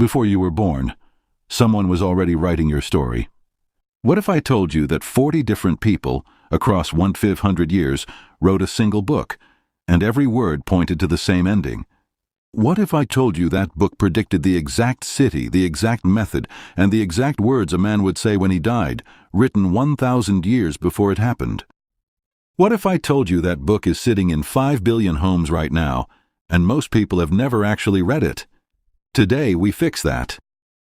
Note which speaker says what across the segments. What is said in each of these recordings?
Speaker 1: Before you were born, someone was already writing your story. What if I told you that 40 different people, across 1,500 years, wrote a single book, and every word pointed to the same ending? What if I told you that book predicted the exact city, the exact method, and the exact words a man would say when he died, written 1,000 years before it happened? What if I told you that book is sitting in 5 billion homes right now, and most people have never actually read it? Today we fix that.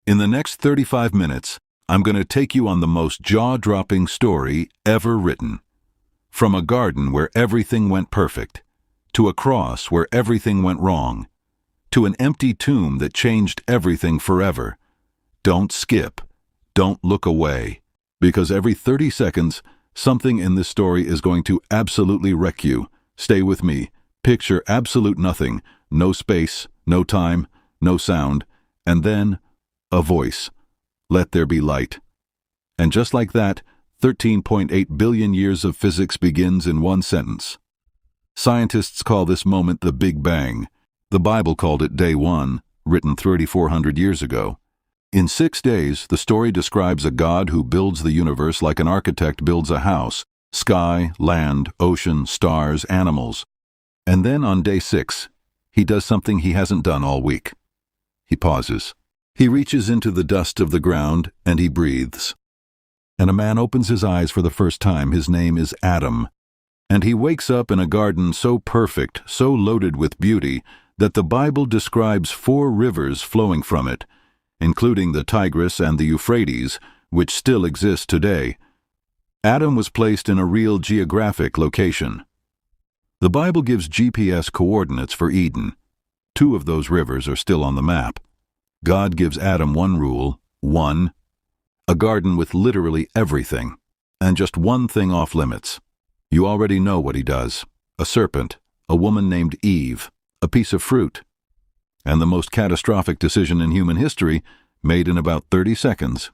Speaker 1: In the next 35 minutes, I'm going to take you on the most jaw-dropping story ever written. From a garden where everything went perfect, to a cross where everything went wrong, to an empty tomb that changed everything forever. Don't skip. Don't look away. Because every 30 seconds, something in this story is going to absolutely wreck you. Stay with me. Picture absolute nothing. No space, no time, no sound, and then a voice. Let there be light. And just like that, 13.8 billion years of physics begins in one sentence. Scientists call this moment the Big Bang. The Bible called it Day One, written 3,400 years ago. In 6 days, the story describes a God who builds the universe like an architect builds a house: sky, land, ocean, stars, animals. And then on day 6, he does something he hasn't done all week. He pauses. He reaches into the dust of the ground and he breathes. And a man opens his eyes for the first time. His name is Adam. And he wakes up in a garden so perfect, so loaded with beauty, that the Bible describes 4 rivers flowing from it, including the Tigris and the Euphrates, which still exist today. Adam was placed in a real geographic location. The Bible gives GPS coordinates for Eden. 2 of those rivers are still on the map. God gives Adam one rule: 1, a garden with literally everything, and just one thing off limits. You already know what he does: a serpent, a woman named Eve, a piece of fruit. And the most catastrophic decision in human history, made in about 30 seconds.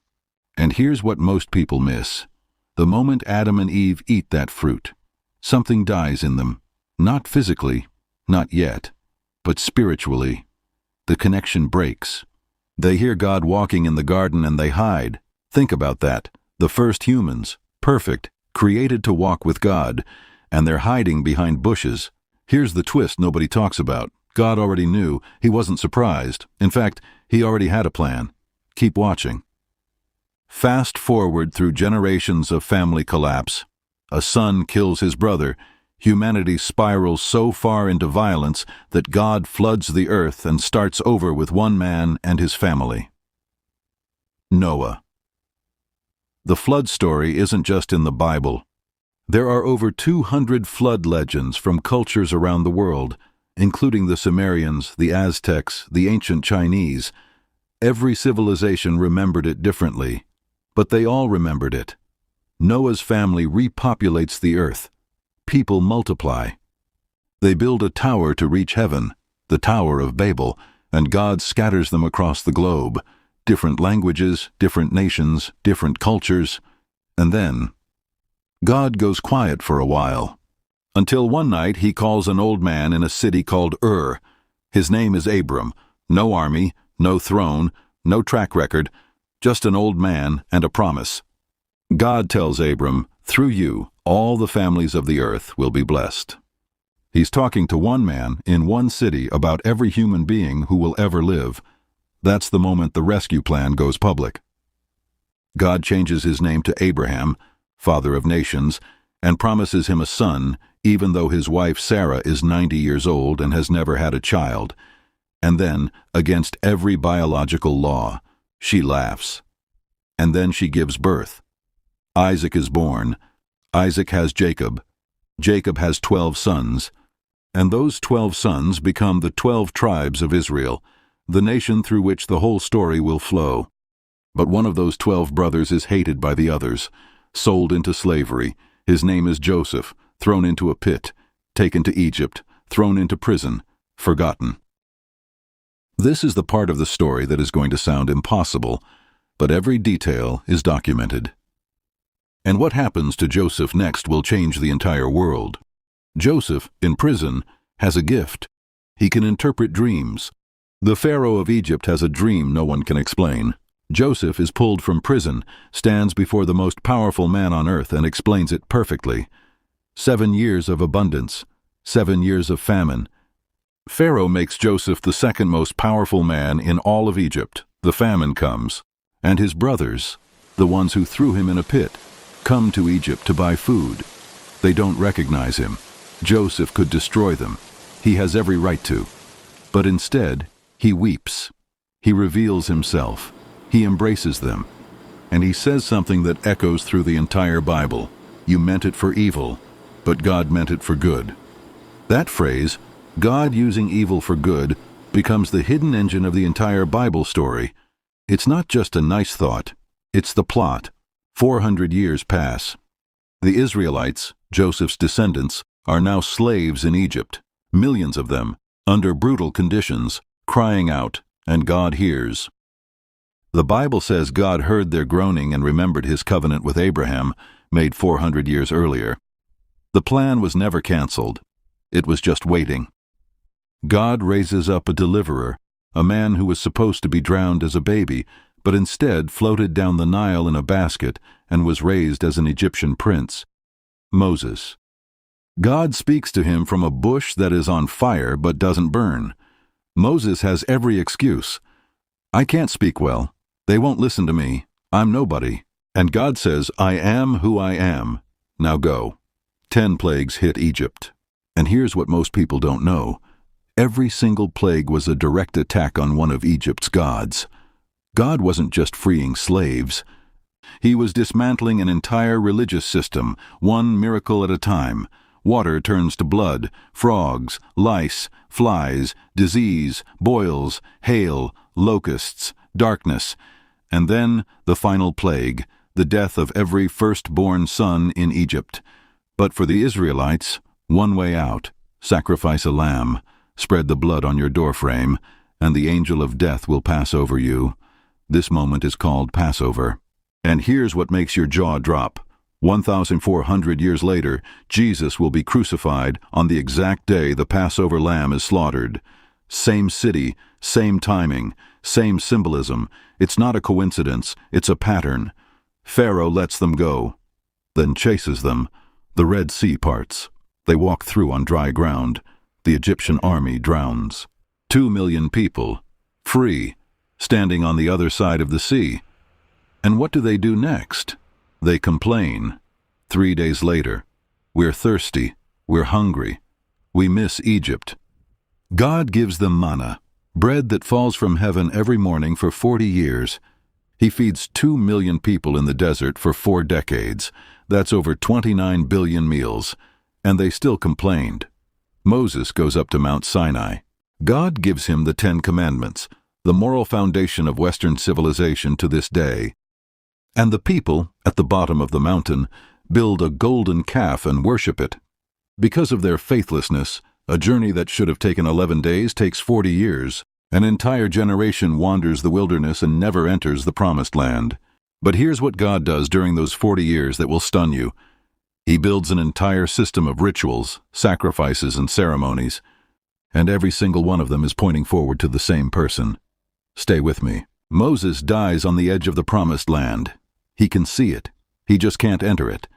Speaker 1: And here's what most people miss. The moment Adam and Eve eat that fruit, something dies in them. Not physically, not yet, but spiritually. The connection breaks. They hear God walking in the garden and they hide. Think about that. The first humans, perfect, created to walk with God, and they're hiding behind bushes. Here's the twist nobody talks about. God already knew. He wasn't surprised. In fact, he already had a plan. Keep watching. Fast forward through generations of family collapse. A son kills his brother. Humanity spirals so far into violence that God floods the earth and starts over with one man and his family. Noah. The flood story isn't just in the Bible. There are over 200 flood legends from cultures around the world, including the Sumerians, the Aztecs, the ancient Chinese. Every civilization remembered it differently, but they all remembered it. Noah's family repopulates the earth. People multiply. They build a tower to reach heaven, the Tower of Babel, and God scatters them across the globe. Different languages, different nations, different cultures. And then, God goes quiet for a while. Until one night he calls an old man in a city called Ur. His name is Abram. No army, no throne, no track record, just an old man and a promise. God tells Abram, through you, all the families of the earth will be blessed. He's talking to one man in one city about every human being who will ever live. That's the moment the rescue plan goes public. God changes his name to Abraham, father of nations, and promises him a son, even though his wife Sarah is 90 years old and has never had a child. And then, against every biological law, she laughs. And then she gives birth. Isaac is born. Isaac has Jacob. Jacob has 12 sons. And those 12 sons become the 12 tribes of Israel, the nation through which the whole story will flow. But one of those 12 brothers is hated by the others, sold into slavery. His name is Joseph, thrown into a pit, taken to Egypt, thrown into prison, forgotten. This is the part of the story that is going to sound impossible, but every detail is documented. And what happens to Joseph next will change the entire world. Joseph, in prison, has a gift. He can interpret dreams. The Pharaoh of Egypt has a dream no one can explain. Joseph is pulled from prison, stands before the most powerful man on earth, and explains it perfectly. 7 years of abundance, 7 years of famine. Pharaoh makes Joseph the second most powerful man in all of Egypt. The famine comes, and his brothers, the ones who threw him in a pit, come to Egypt to buy food. They don't recognize him. Joseph could destroy them. He has every right to. But instead, he weeps. He reveals himself. He embraces them. And he says something that echoes through the entire Bible. You meant it for evil, but God meant it for good. That phrase, God using evil for good, becomes the hidden engine of the entire Bible story. It's not just a nice thought. It's the plot. 400 years pass. The Israelites, Joseph's descendants, are now slaves in Egypt, millions of them, under brutal conditions, crying out, and God hears. The Bible says God heard their groaning and remembered his covenant with Abraham, made 400 years earlier. The plan was never canceled. It was just waiting. God raises up a deliverer, a man who was supposed to be drowned as a baby, but instead floated down the Nile in a basket and was raised as an Egyptian prince. Moses. God speaks to him from a bush that is on fire but doesn't burn. Moses has every excuse. I can't speak well. They won't listen to me. I'm nobody. And God says, I am who I am. Now go. 10 plagues hit Egypt. And here's what most people don't know. Every single plague was a direct attack on one of Egypt's gods. God wasn't just freeing slaves. He was dismantling an entire religious system, one miracle at a time. Water turns to blood, frogs, lice, flies, disease, boils, hail, locusts, darkness, and then the final plague, the death of every firstborn son in Egypt. But for the Israelites, one way out: sacrifice a lamb, spread the blood on your doorframe, and the angel of death will pass over you. This moment is called Passover. And here's what makes your jaw drop. 1,400 years later, Jesus will be crucified on the exact day the Passover lamb is slaughtered. Same city, same timing, same symbolism. It's not a coincidence, it's a pattern. Pharaoh lets them go, then chases them. The Red Sea parts. They walk through on dry ground. The Egyptian army drowns. 2 million people, free, standing on the other side of the sea. And what do they do next? They complain. 3 days later, we're thirsty, we're hungry, we miss Egypt. God gives them manna, bread that falls from heaven every morning for 40 years. He feeds 2 million people in the desert for 4 decades. That's over 29 billion meals. And they still complained. Moses goes up to Mount Sinai. God gives him the 10 Commandments, the moral foundation of Western civilization to this day. And the people, at the bottom of the mountain, build a golden calf and worship it. Because of their faithlessness, a journey that should have taken 11 days takes 40 years. An entire generation wanders the wilderness and never enters the promised land. But here's what God does during those 40 years that will stun you. He builds an entire system of rituals, sacrifices, and ceremonies. And every single one of them is pointing forward to the same person. Stay with me. Moses dies on the edge of the promised land. He can see it. He just can't enter it.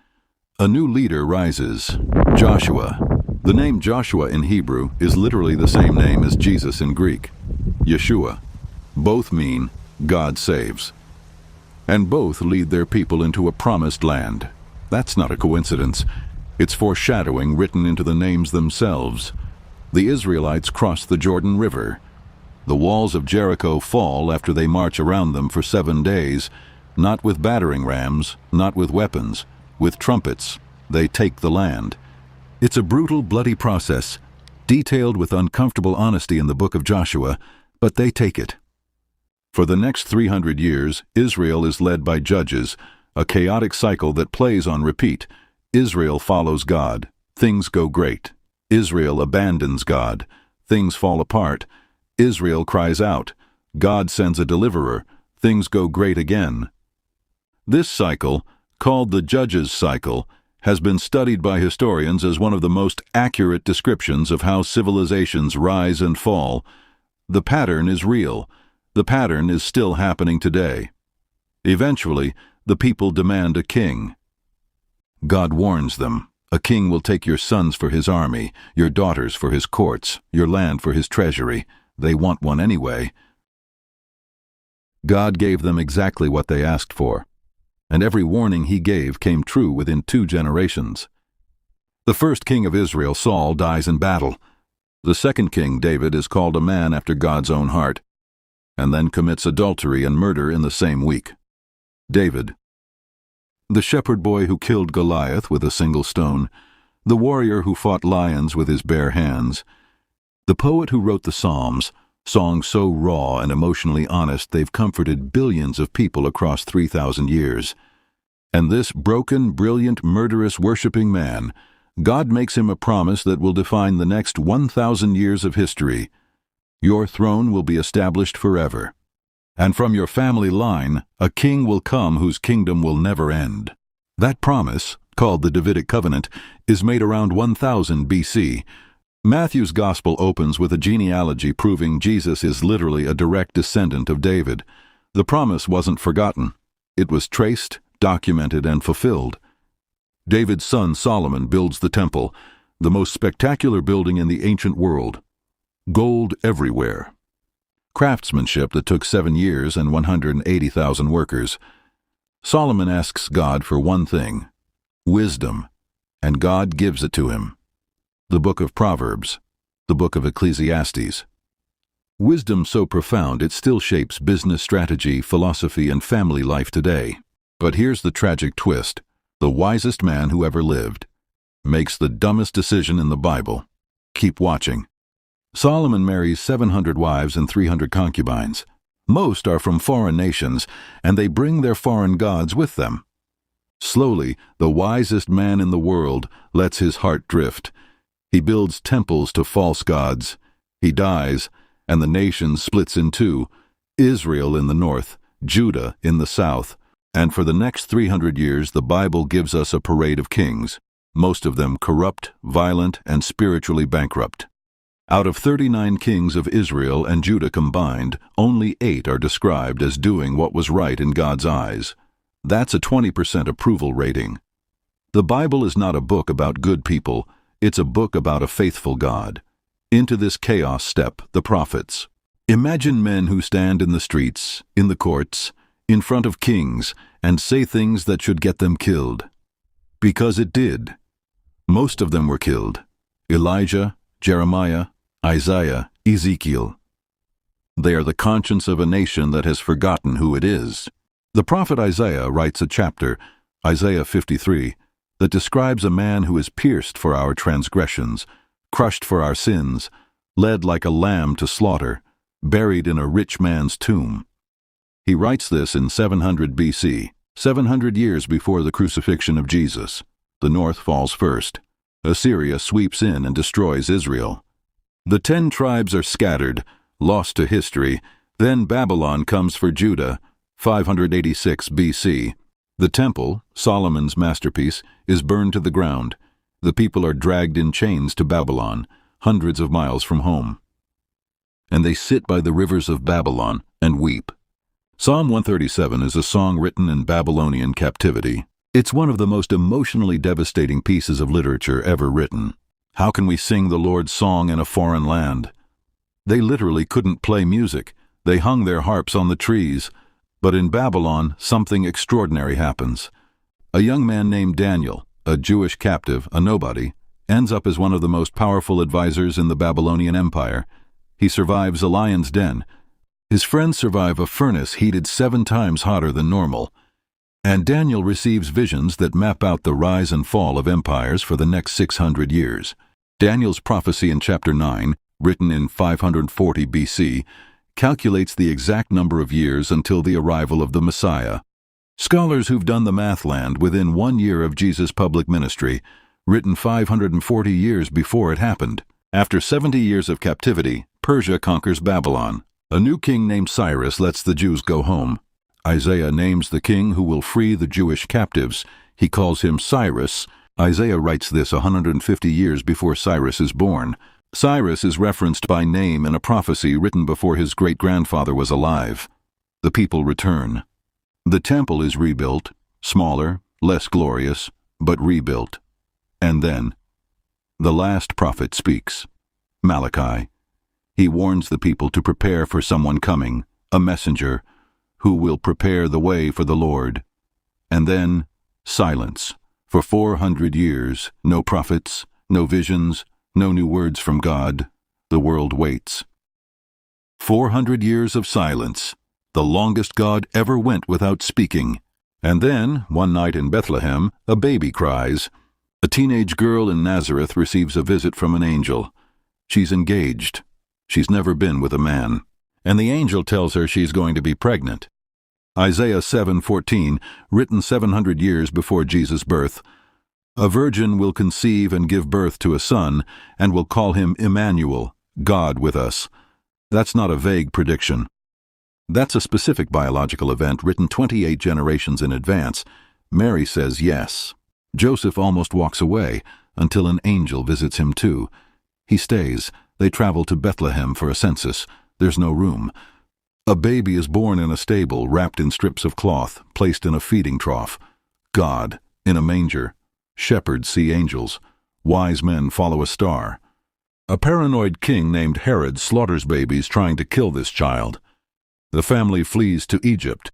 Speaker 1: A new leader rises, Joshua. The name Joshua in Hebrew is literally the same name as Jesus in Greek, Yeshua. Both mean God saves. And both lead their people into a promised land. That's not a coincidence. It's foreshadowing written into the names themselves. The Israelites cross the Jordan River. The walls of Jericho fall after they march around them for 7 days, not with battering rams, not with weapons, with trumpets. They take the land. It's a brutal, bloody process, detailed with uncomfortable honesty in the book of Joshua, but they take it. For the next 300 years, Israel is led by judges, a chaotic cycle that plays on repeat. Israel follows God. Things go great. Israel abandons God. Things fall apart. Israel cries out. God sends a deliverer. Things go great again. This cycle, called the Judges cycle, has been studied by historians as one of the most accurate descriptions of how civilizations rise and fall. The pattern is real. The pattern is still happening today. Eventually, the people demand a king. God warns them, "A king will take your sons for his army, your daughters for his courts, your land for his treasury. They want one anyway." God gave them exactly what they asked for, and every warning he gave came true within 2 generations. The first king of Israel, Saul, dies in battle. The second king, David, is called a man after God's own heart, and then commits adultery and murder in the same week. David, the shepherd boy who killed Goliath with a single stone, the warrior who fought lions with his bare hands, the poet who wrote the Psalms, songs so raw and emotionally honest they've comforted billions of people across 3,000 years. And this broken, brilliant, murderous, worshipping man, God makes him a promise that will define the next 1,000 years of history. Your throne will be established forever. And from your family line, a king will come whose kingdom will never end. That promise, called the Davidic covenant, is made around 1000 BC. Matthew's gospel opens with a genealogy proving Jesus is literally a direct descendant of David. The promise wasn't forgotten. It was traced, documented, and fulfilled. David's son Solomon builds the temple, the most spectacular building in the ancient world. Gold everywhere. Craftsmanship that took 7 years and 180,000 workers. Solomon asks God for one thing: wisdom, and God gives it to him. The book of Proverbs, the book of Ecclesiastes. Wisdom so profound it still shapes business strategy, philosophy, and family life today. But here's the tragic twist. The wisest man who ever lived makes the dumbest decision in the Bible. Keep watching. Solomon marries 700 wives and 300 concubines. Most are from foreign nations, and they bring their foreign gods with them. Slowly, the wisest man in the world lets his heart drift. He builds temples to false gods. He dies, and the nation splits in 2, Israel in the north, Judah in the south. And for the next 300 years, the Bible gives us a parade of kings, most of them corrupt, violent, and spiritually bankrupt. Out of 39 kings of Israel and Judah combined, only 8 are described as doing what was right in God's eyes. That's a 20% approval rating. The Bible is not a book about good people. It's a book about a faithful God. Into this chaos step the prophets. Imagine men who stand in the streets, in the courts, in front of kings, and say things that should get them killed. Because it did. Most of them were killed. Elijah, Jeremiah, Isaiah, Ezekiel. They are the conscience of a nation that has forgotten who it is. The prophet Isaiah writes a chapter, Isaiah 53, that describes a man who is pierced for our transgressions, crushed for our sins, led like a lamb to slaughter, buried in a rich man's tomb. He writes this in 700 BC, 700 years before the crucifixion of Jesus. The north falls first. Assyria sweeps in and destroys Israel. The 10 tribes are scattered, lost to history. Then Babylon comes for Judah, 586 BC. The temple, Solomon's masterpiece, is burned to the ground. The people are dragged in chains to Babylon, hundreds of miles from home. And they sit by the rivers of Babylon and weep. Psalm 137 is a song written in Babylonian captivity. It's one of the most emotionally devastating pieces of literature ever written. How can we sing the Lord's song in a foreign land? They literally couldn't play music. They hung their harps on the trees. But in Babylon, something extraordinary happens. A young man named Daniel, a Jewish captive, a nobody, ends up as one of the most powerful advisors in the Babylonian Empire. He survives a lion's den. His friends survive a furnace heated 7 times hotter than normal. And Daniel receives visions that map out the rise and fall of empires for the next 600 years. Daniel's prophecy in chapter 9, written in 540 BC, calculates the exact number of years until the arrival of the Messiah. Scholars who've done the math land within 1 year of Jesus' public ministry, written 540 years before it happened. After 70 years of captivity, Persia conquers Babylon. A new king named Cyrus lets the Jews go home. Isaiah names the king who will free the Jewish captives. He calls him Cyrus. Isaiah writes this 150 years before Cyrus is born. Cyrus is referenced by name in a prophecy written before his great-grandfather was alive. The people return. The temple is rebuilt, smaller, less glorious, but rebuilt. And then, the last prophet speaks. Malachi. He warns the people to prepare for someone coming, a messenger, who will prepare the way for the Lord. And then, silence. For 400 years, no prophets, no visions, no new words from God. The world waits. 400 years of silence, the longest God ever went without speaking. And then, one night in Bethlehem, a baby cries. A teenage girl in Nazareth receives a visit from an angel. She's engaged. She's never been with a man. And the angel tells her she's going to be pregnant. Isaiah 7:14, written 700 years before Jesus' birth. A virgin will conceive and give birth to a son, and will call him Emmanuel, God with us. That's not a vague prediction. That's a specific biological event written 28 generations in advance. Mary says yes. Joseph almost walks away, until an angel visits him too. He stays. They travel to Bethlehem for a census. There's no room. A baby is born in a stable, wrapped in strips of cloth, placed in a feeding trough. God, in a manger. Shepherds see angels. Wise men follow a star. A paranoid king named Herod slaughters babies trying to kill this child. The family flees to Egypt.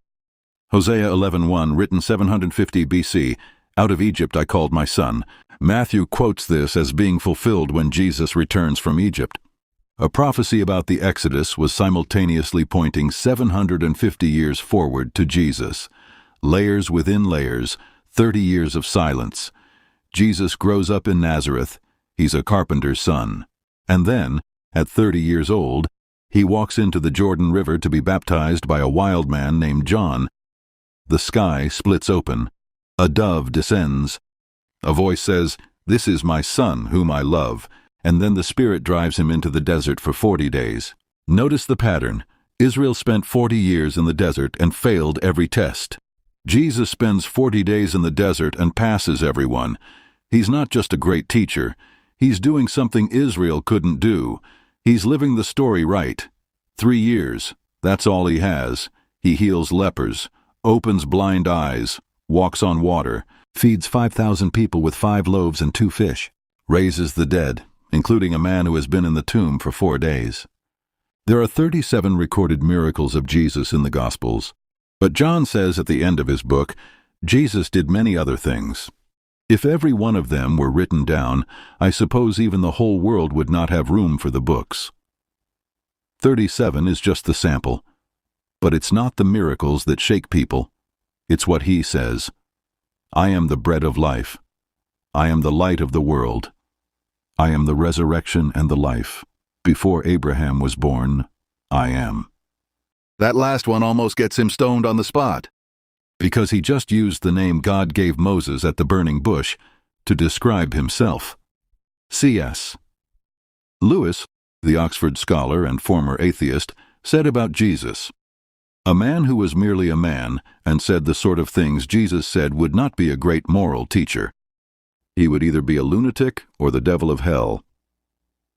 Speaker 1: Hosea 11:1, written 750 BC, Out of Egypt I called my son. Matthew quotes this as being fulfilled when Jesus returns from Egypt. A prophecy about the Exodus was simultaneously pointing 750 years forward to Jesus. Layers within layers, 30 years of silence. Jesus grows up in Nazareth. He's a carpenter's son. And then, at 30 years old, he walks into the Jordan River to be baptized by a wild man named John. The sky splits open. A dove descends. A voice says, "This is my son, whom I love." And then the Spirit drives him into the desert for 40 days. Notice the pattern. Israel spent 40 years in the desert and failed every test. Jesus spends 40 days in the desert and passes everyone. He's not just a great teacher. He's doing something Israel couldn't do. He's living the story right. 3 years. That's all he has. He heals lepers, opens blind eyes, walks on water, feeds 5,000 people with 5 loaves and 2 fish, raises the dead, including a man who has been in the tomb for 4 days. There are 37 recorded miracles of Jesus in the Gospels, but John says at the end of his book, Jesus did many other things. If every one of them were written down, I suppose even the whole world would not have room for the books. 37 is just the sample. But it's not the miracles that shake people. It's what he says. I am the bread of life. I am the light of the world. I am the resurrection and the life. Before Abraham was born, I am. That last one almost gets him stoned on the spot, because he just used the name God gave Moses at the burning bush to describe himself. C.S. Lewis, the Oxford scholar and former atheist, said about Jesus, "A man who was merely a man and said the sort of things Jesus said would not be a great moral teacher. He would either be a lunatic or the devil of hell."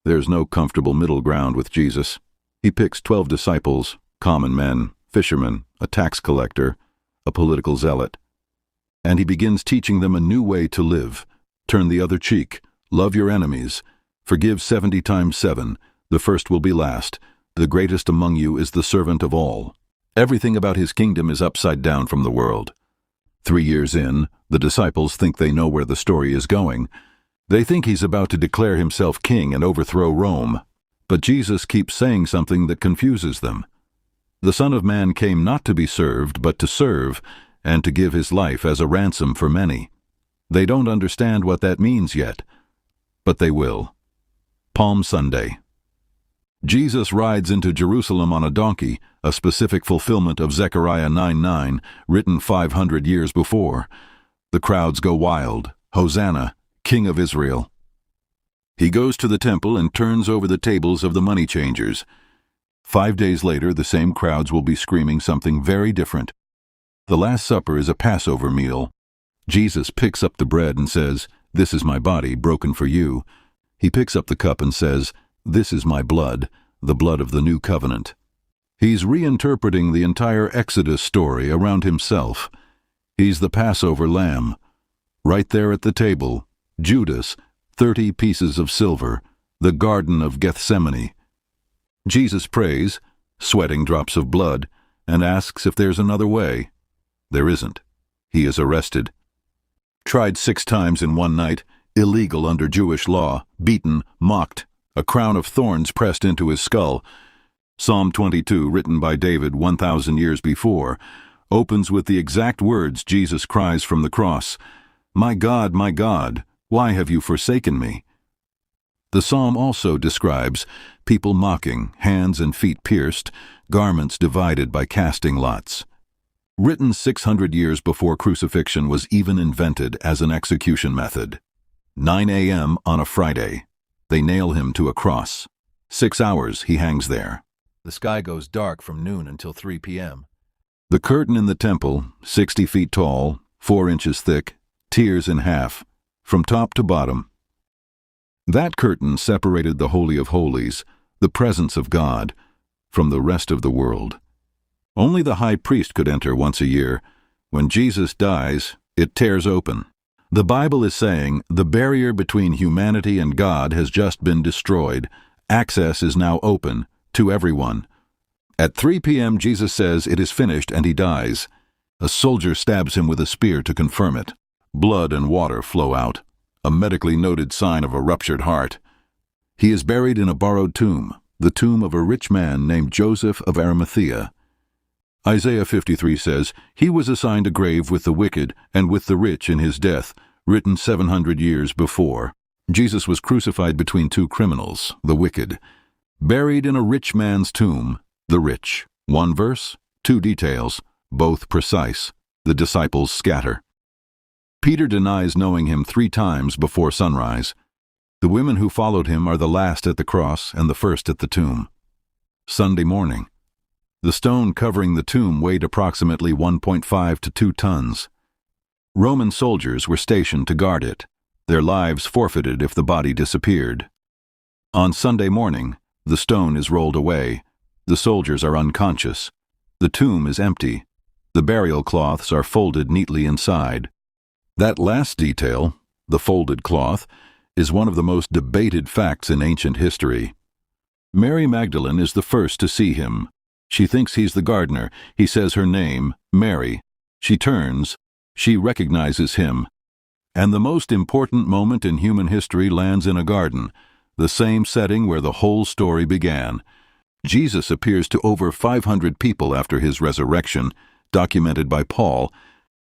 Speaker 1: There's no comfortable middle ground with Jesus. He picks 12 disciples, common men, fishermen, a tax collector, a political zealot, and he begins teaching them a new way to live. Turn the other cheek, love your enemies, forgive 70 times 7, the first will be last, the greatest among you is the servant of all. Everything about his kingdom is upside down from the world. 3 years in, the disciples think they know where the story is going. They think he's about to declare himself king and overthrow Rome. But Jesus keeps saying something that confuses them. The Son of Man came not to be served, but to serve, and to give his life as a ransom for many. They don't understand what that means yet, but they will. Palm Sunday. Jesus rides into Jerusalem on a donkey, a specific fulfillment of Zechariah 9:9, written 500 years before. The crowds go wild. Hosanna, King of Israel. He goes to the temple and turns over the tables of the money changers. 5 days later, the same crowds will be screaming something very different. The Last Supper is a Passover meal. Jesus picks up the bread and says, "This is my body, broken for you." He picks up the cup and says, "This is my blood, the blood of the new covenant." He's reinterpreting the entire Exodus story around himself. He's the Passover lamb. Right there at the table, Judas, 30 pieces of silver, the Garden of Gethsemane. Jesus prays, sweating drops of blood, and asks if there's another way. There isn't. He is arrested. Tried 6 times in one night, illegal under Jewish law, beaten, mocked, a crown of thorns pressed into his skull. Psalm 22, written by David 1,000 years before, opens with the exact words Jesus cries from the cross, my God, why have you forsaken me?" The psalm also describes people mocking, hands and feet pierced, garments divided by casting lots. Written 600 years before crucifixion was even invented as an execution method. 9 a.m. on a Friday. They nail him to a cross. 6 hours he hangs there. The sky goes dark from noon until 3 p.m. The curtain in the temple, 60 feet tall, 4 inches thick, tears in half, from top to bottom. That curtain separated the Holy of Holies, the presence of God, from the rest of the world. Only the high priest could enter once a year. When Jesus dies, it tears open. The Bible is saying the barrier between humanity and God has just been destroyed. Access is now open to everyone. At 3 p.m. Jesus says it is finished and he dies. A soldier stabs him with a spear to confirm it. Blood and water flow out, a medically noted sign of a ruptured heart. He is buried in a borrowed tomb, the tomb of a rich man named Joseph of Arimathea. Isaiah 53 says, "He was assigned a grave with the wicked and with the rich in his death," written 700 years before. Jesus was crucified between 2 criminals, the wicked. Buried in a rich man's tomb, the rich. 1 verse, 2 details, both precise. The disciples scatter. Peter denies knowing him 3 times before sunrise. The women who followed him are the last at the cross and the first at the tomb. Sunday morning. The stone covering the tomb weighed approximately 1.5 to 2 tons. Roman soldiers were stationed to guard it, their lives forfeited if the body disappeared. On Sunday morning, the stone is rolled away. The soldiers are unconscious. The tomb is empty. The burial cloths are folded neatly inside. That last detail, the folded cloth, is one of the most debated facts in ancient history. Mary Magdalene is the first to see him. She thinks he's the gardener. He says her name, Mary. She turns. She recognizes him. And the most important moment in human history lands in a garden, the same setting where the whole story began. Jesus appears to over 500 people after his resurrection, documented by Paul,